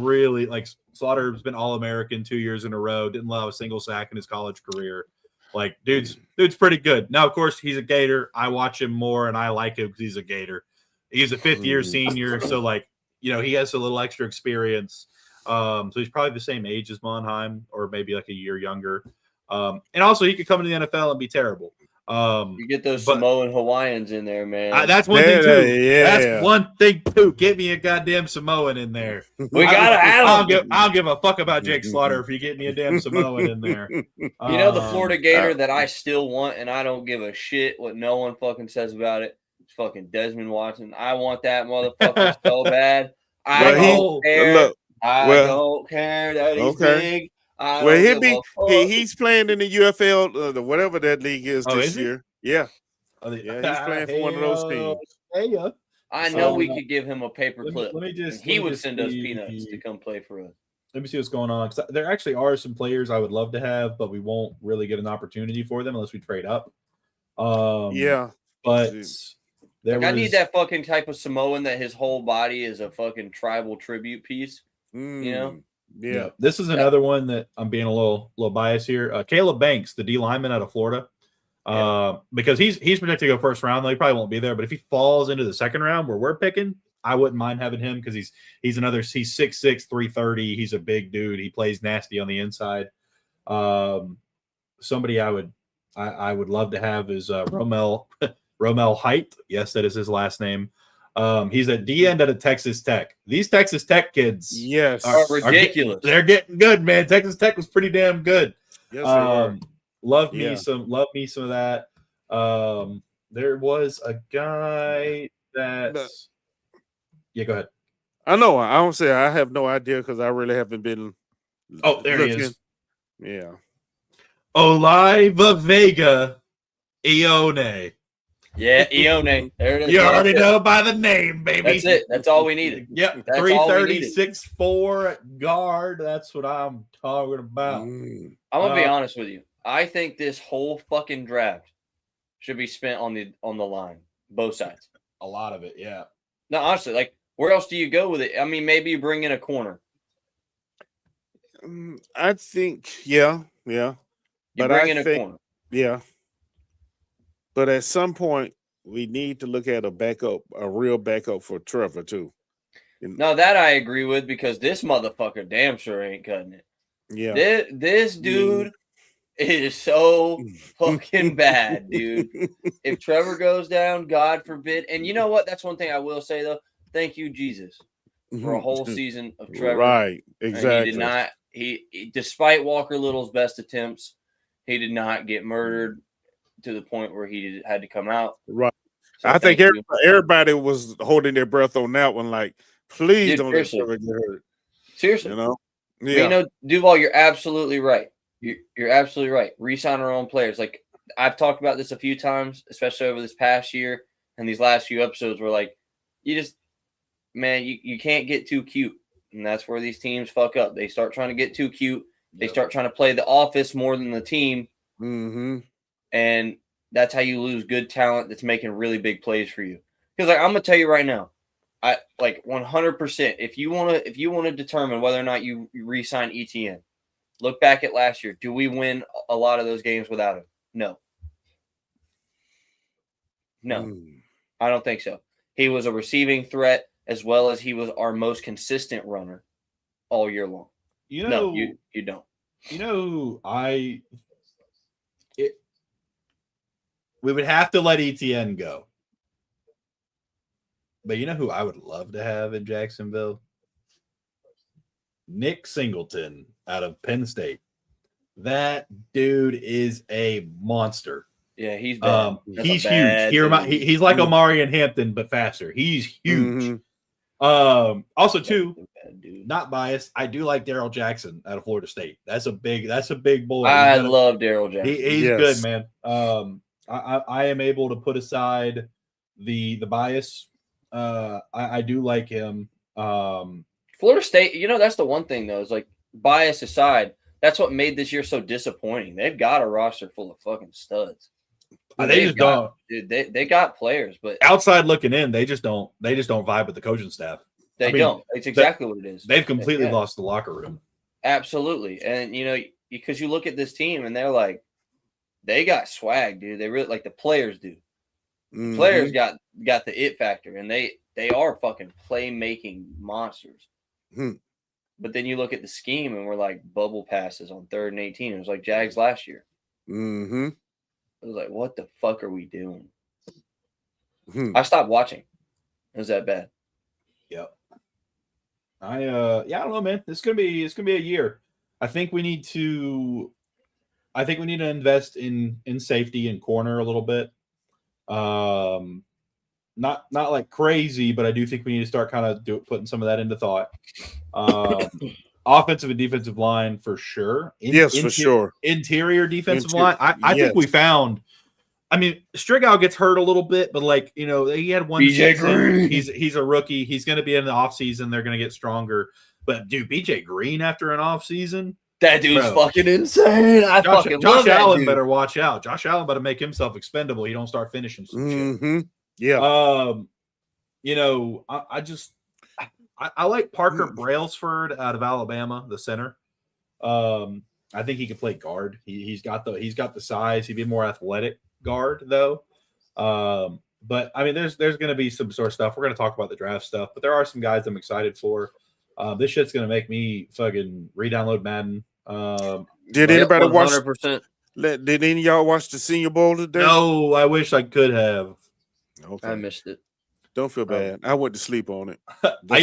been All-American 2 years in a row. Didn't allow a single sack in his college career. Like, dude's pretty good. Now, of course, he's a Gator. I watch him more, and I like him because he's a Gator. He's a fifth-year senior, so like, he has a little extra experience. So he's probably the same age as Monheim, or maybe like a year younger. And also, he could come into the NFL and be terrible. You get those Samoan Hawaiians in there, man. That's one thing too. Yeah. That's one thing too. Get me a goddamn Samoan in there. We gotta have him. I'll give a fuck about Jake Slaughter if you get me a damn Samoan in there. The Florida Gator that I still want, and I don't give a shit what no one fucking says about it. It's fucking Desmond Watson. I want that motherfucker so bad. I don't care. I don't care that he's big. He's playing in the UFL, whatever that league is this year. Yeah. He's playing for one of those teams. I know we could give him a paper clip. He would send us peanuts to come play for us. Let me see what's going on. There actually are some players I would love to have, but we won't really get an opportunity for them unless we trade up. But I need that fucking type of Samoan that his whole body is a fucking tribal tribute piece. Yeah. This is another one that I'm being a little biased here. Caleb Banks, the D lineman out of Florida, because he's projected to go first round. Though he probably won't be there, but if he falls into the second round where we're picking, I wouldn't mind having him because he's 6'6", 330. He's a big dude. He plays nasty on the inside. Somebody I would love to have is Romel Height. Yes, that is his last name. He's a D end at a Texas Tech. These Texas Tech kids, are ridiculous. They're getting good, man. Texas Tech was pretty damn good. Yes, they are. Love me some of that. There was a guy that. Yeah, go ahead. I know. I don't say I have no idea because I really haven't been. Oh, there he is. Yeah. Oliva Vega Ione. Yeah, Ione. There it is. You already know by the name, baby. That's it. That's all we needed. Yep. 330, 6'4" at guard. That's what I'm talking about. I'm going to be honest with you. I think this whole fucking draft should be spent on the line. Both sides. A lot of it, yeah. No, honestly, like, where else do you go with it? I mean, maybe you bring in a corner. I think, yeah. You bring in a corner. Yeah. But at some point, we need to look at a real backup for Trevor, too. No, that I agree with because this motherfucker damn sure ain't cutting it. Yeah. This dude is so fucking bad, dude. If Trevor goes down, God forbid. And you know what? That's one thing I will say, though. Thank you, Jesus, for a whole season of Trevor. Right, exactly. He did not, despite Walker Little's best attempts, he did not get murdered to the point where he had to come out. Right. So I think everybody was holding their breath on that one. Like, please don't let Trevor get hurt. Seriously. Yeah. But, Duval, you're absolutely right. You're absolutely right. Re-sign our own players. Like, I've talked about this a few times, especially over this past year and these last few episodes where, like, you can't get too cute. And that's where these teams fuck up. They start trying to get too cute. They start trying to play the office more than the team. Mm-hmm. And that's how you lose good talent that's making really big plays for you. Because I'm gonna tell you right now, I 100%. If you want to determine whether or not you re-sign ETN, look back at last year. Do we win a lot of those games without him? No. I don't think so. He was a receiving threat as well as he was our most consistent runner all year long. You don't. We would have to let ETN go. But you know who I would love to have in Jacksonville? Nick Singleton out of Penn State. That dude is a monster. Yeah, he's bad. He's huge. He's like Omari and Hampton, but faster. He's huge. Mm-hmm. Also, too, not biased. I do like Darrell Jackson out of Florida State. That's a big boy. I love Darrell Jackson. He's good, man. I am able to put aside the bias. I do like him. Florida State, that's the one thing though, is like bias aside, that's what made this year so disappointing. They've got a roster full of fucking studs. They just don't. Dude, they got players, but outside looking in, they just don't vibe with the coaching staff. They don't. It's exactly what it is. They've completely lost the locker room. Absolutely. And because you look at this team and they're like, they got swag, dude. They really, like, the players do. Mm-hmm. Players got the it factor, and they are fucking playmaking monsters. Hmm. But then you look at the scheme and we're like bubble passes on 3rd and 18. It was like Jags last year. Mm-hmm. It was like, what the fuck are we doing? Hmm. I stopped watching. It was that bad. Yep. I don't know, man. It's gonna be a year. I think we need to invest in safety and corner a little bit. Not like crazy, but I do think we need to start kind of putting some of that into thought. Offensive and defensive line for sure. For sure. Interior defensive line. I think we found. I mean, Strigow gets hurt a little bit, but like, he had one season. He's a rookie. He's going to be in the offseason. They're going to get stronger. But dude, BJ Green after an offseason, that dude's fucking insane. Josh Allen better watch out. Josh Allen better make himself expendable. He don't start finishing some shit. Yeah. I like Parker Brailsford out of Alabama, the center. I think he could play guard. He's got the size. He'd be more athletic guard though. But I mean, there's going to be some sort of stuff. We're going to talk about the draft stuff, but there are some guys I'm excited for. This shit's going to make me fucking re-download Madden. Did anybody 100%. Did any of y'all watch the Senior Bowl today? No, I wish I could have. Okay. I missed it. Don't feel bad. I went to sleep on it. I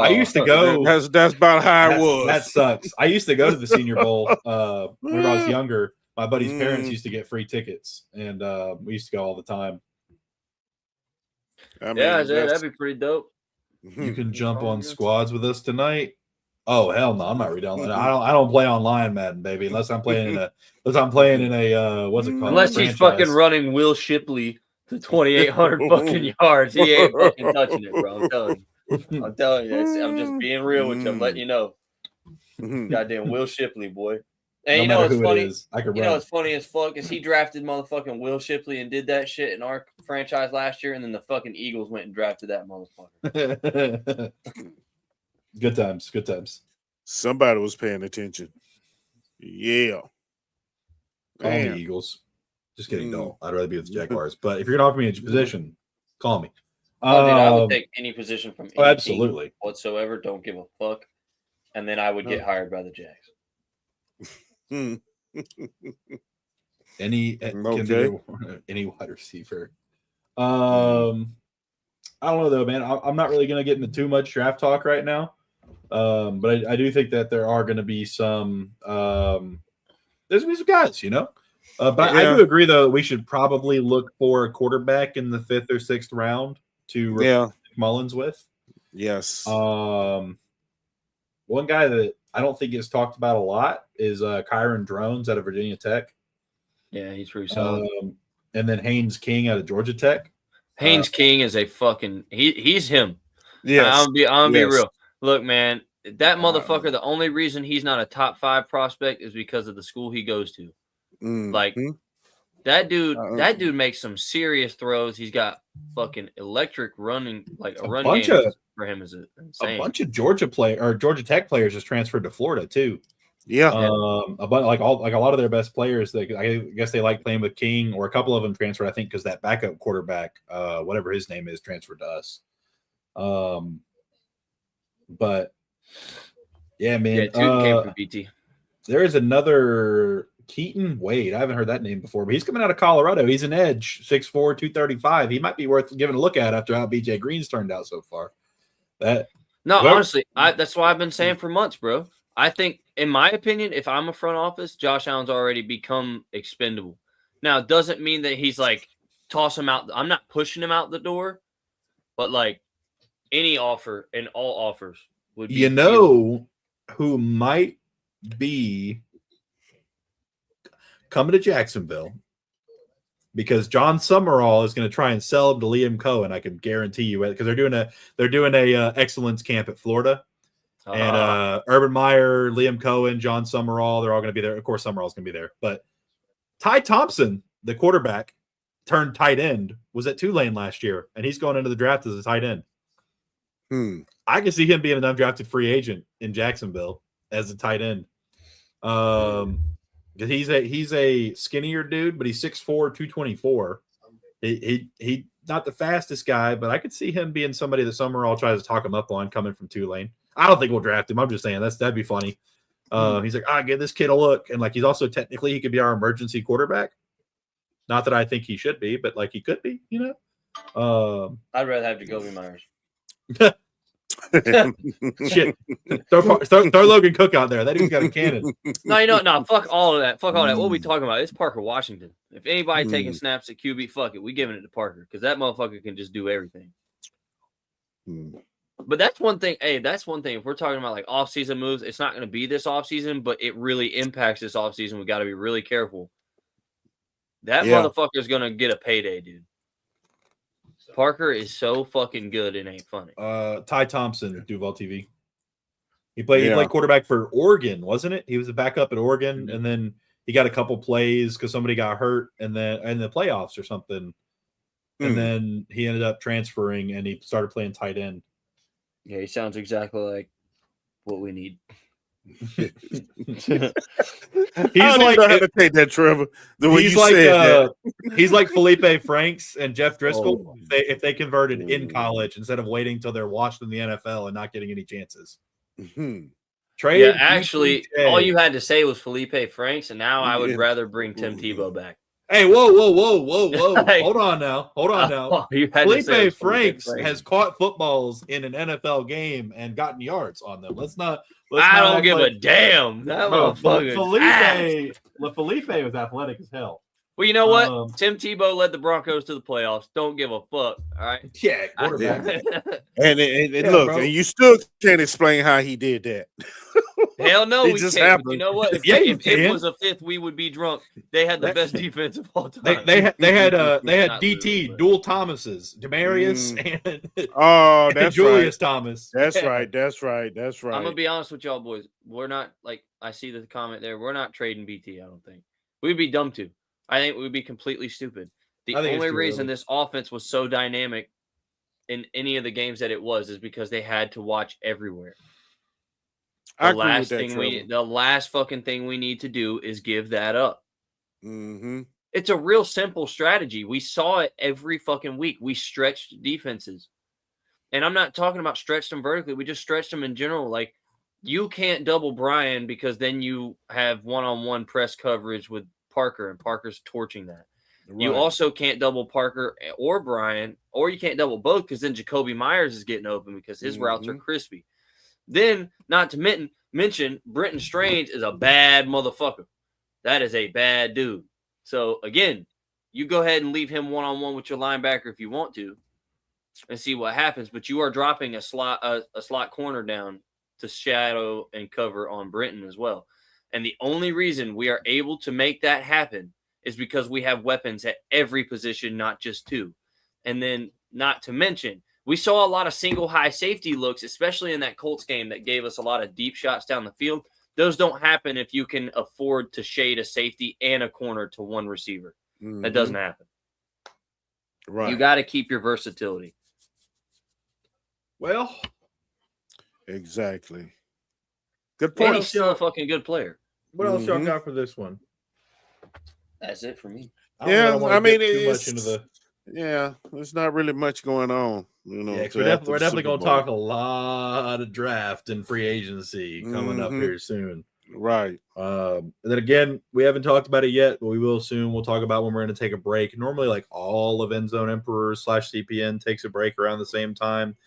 used to go. That's about how it was. That sucks. I used to go to the Senior Bowl when I was younger. My buddy's parents used to get free tickets, and we used to go all the time. I mean, that'd be pretty dope. You can jump on squads with us tonight. Oh hell no, I'm not redownloading. I don't play online Madden, baby, unless I'm playing in a what's it called? Unless he's fucking running Will Shipley to 2,800 fucking yards. He ain't fucking touching it, bro. I'm telling you. I'm just being real with you. I'm letting you know. Goddamn Will Shipley, boy. And what's funny? What's funny as fuck is he drafted motherfucking Will Shipley and did that shit in our franchise last year, and then the fucking Eagles went and drafted that motherfucker. Good times. Somebody was paying attention. Yeah. Call me Eagles. Just kidding. No, I'd rather be with the Jaguars. But if you're gonna offer me a position, call me. Dude, I would take any position from any absolutely team whatsoever. Don't give a fuck. And then I would get hired by the Jags. Any wide receiver. I don't know though, man. I'm not really gonna get into too much draft talk right now. But I do think that there are going to be some there's going to be some guys, But I do agree though we should probably look for a quarterback in the 5th or 6th round to replace Mullins with. Yes. One guy that I don't think gets talked about a lot is Kyron Drones out of Virginia Tech. Yeah, he's pretty solid. And then Haynes King out of Georgia Tech. Haynes King is a fucking he's him. Yes. I'm gonna be real. Look, man, that motherfucker, the only reason he's not a top 5 prospect is because of the school he goes to. Like that dude makes some serious throws. He's got fucking electric running, like a run game for him is insane. A bunch of Georgia Tech players just transferred to Florida too. Yeah. A lot of their best players, I guess they like playing with King, or a couple of them transferred, I think, because that backup quarterback, whatever his name is, transferred to us. But yeah, man. Yeah, 2 came from BT. There is another Keaton Wade. I haven't heard that name before, but he's coming out of Colorado. He's an edge, 6'4", 235. He might be worth giving a look at after how BJ Green's turned out so far. Honestly, that's what I've been saying for months, bro. I think, in my opinion, if I'm a front office, Josh Allen's already become expendable. Now, it doesn't mean that he's like toss him out. I'm not pushing him out the door, but like any offer and all offers would be. Who might be coming to Jacksonville because John Summerall is going to try and sell him to Liam Cohen. I can guarantee you it, because they're doing a excellence camp at Florida, and Urban Meyer, Liam Cohen, John Summerall, they're all going to be there. Of course, Summerall's going to be there, but Ty Thompson, the quarterback turned tight end, was at Tulane last year, and he's going into the draft as a tight end. I can see him being an undrafted free agent in Jacksonville as a tight end. He's a skinnier dude, but he's 6'4", 224. He not the fastest guy, but I could see him being somebody that Summerall tries to talk him up on coming from Tulane. I don't think we'll draft him. I'm just saying that'd be funny. He's like, give this kid a look, and like he's also technically he could be our emergency quarterback. Not that I think he should be, but like he could be, you know. I'd rather have Jacoby Myers. Shit, throw Logan Cook out there. That dude's got a cannon. No. Fuck all of that. Fuck all that. What are we talking about? It's Parker Washington. If anybody taking snaps at QB, fuck it. We giving it to Parker because that motherfucker can just do everything. But that's one thing. Hey, that's one thing. If we're talking about like off-season moves, it's not going to be this off-season, but it really impacts this off-season. We got to be really careful. That motherfucker is going to get a payday, dude. Parker is so fucking good, it ain't funny. Ty Thompson, Duval TV. He played quarterback for Oregon, wasn't it? He was a backup at Oregon, and then he got a couple plays because somebody got hurt, and then in the playoffs or something. And then he ended up transferring, and he started playing tight end. Yeah, he sounds exactly like what we need. He's like how to take that, Trevor. The way he's you like said he's like Felipe Franks and Jeff Driscoll if they converted in college instead of waiting till they're washed in the NFL and not getting any chances. Trade. Yeah, actually, all you had to say was Felipe Franks, and now I would rather bring Tim Tebow back. Hey, whoa! Hold on now. Felipe Franks has caught footballs in an NFL game and gotten yards on them. I don't give a damn. That motherfucker. Felipe was athletic as hell. Well, you know what? Tim Tebow led the Broncos to the playoffs. Don't give a fuck. All right. Yeah, quarterback. and look, and you still can't explain how he did that. Hell no, It we just can't. happened. You know what? If it was a fifth, we would be drunk. They had the best defense of all time. They had DT dual Thomases, Demarius and that's Julius right. Thomas. That's right. I'm gonna be honest with y'all boys. We're not like I see the comment there. We're not trading BT. I don't think we'd be dumb to. I think we'd be completely stupid. The only reason this offense was so dynamic in any of the games that it was is because they had to watch everywhere. The last fucking thing we need to do is give that up. It's a real simple strategy. We saw it every fucking week. We stretched defenses. And I'm not talking about stretched them vertically. We just stretched them in general. Like, you can't double Brian because then you have one-on-one press coverage with Parker, and Parker's torching that. Right. You also can't double Parker or Brian, or you can't double both because then Jacoby Myers is getting open because his routes are crispy. Then, not to mention, Brenton Strange is a bad motherfucker. That is a bad dude. So, again, you go ahead and leave him one-on-one with your linebacker if you want to and see what happens, but you are dropping a slot corner down to shadow and cover on Brenton as well. And the only reason we are able to make that happen is because we have weapons at every position, not just two. And then, not to mention, we saw a lot of single high safety looks, especially in that Colts game that gave us a lot of deep shots down the field. Those don't happen if you can afford to shade a safety and a corner to one receiver. That doesn't happen. Right. You got to keep your versatility. Well, exactly. Good point. And he's still a fucking good player. What else y'all got for this one? That's it for me. I mean, there's not really much going on. You know, we're definitely going to talk a lot of draft and free agency coming up here soon. Right. And then again, we haven't talked about it yet, but we will soon. We'll talk about when we're going to take a break. Normally, like all of End Zone Emperors / CPN takes a break around the same time.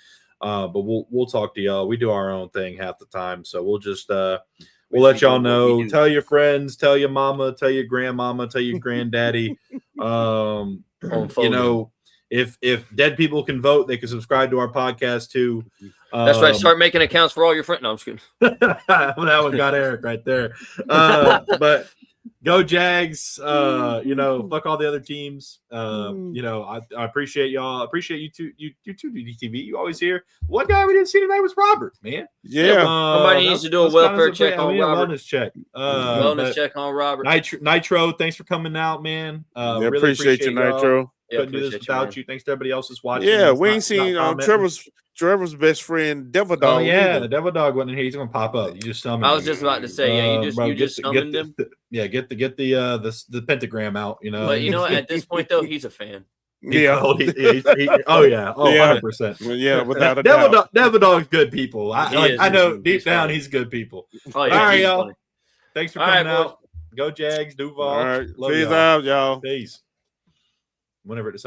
But we'll talk to y'all. We do our own thing half the time, so we'll just we'll let y'all know. Tell your friends, tell your mama, tell your grandmama, tell your granddaddy. You know, if dead people can vote, they can subscribe to our podcast too. That's right. Start making accounts for all your friends. No, I'm just kidding. That one got Eric right there. But Go Jags. Fuck all the other teams. I appreciate y'all. I appreciate you too. You too, DTV. You always here. One guy we didn't see tonight was Robert, man. Yeah. Somebody needs to do a welfare check on Robert. Wellness check. Wellness check on Robert. Nitro, thanks for coming out, man. Really appreciate you, Nitro. Couldn't do this without you. Thanks to everybody else that's watching. Yeah, we ain't seen Trevor's best friend, Devil Dog. Oh yeah, the Devil Dog wasn't in here. He's gonna pop up. You just summoned him. I was just about to say, you just summoned him. Get the pentagram out. But you know what? At this point, though, he's a fan. Yeah. 100%. Yeah, without a doubt. Devil Dog's good people. I know deep down he's good people. Oh, yeah, all right, y'all. Funny. Thanks for coming out. Go Jags, Duval. All right, peace out, y'all. Peace. Whenever it decides.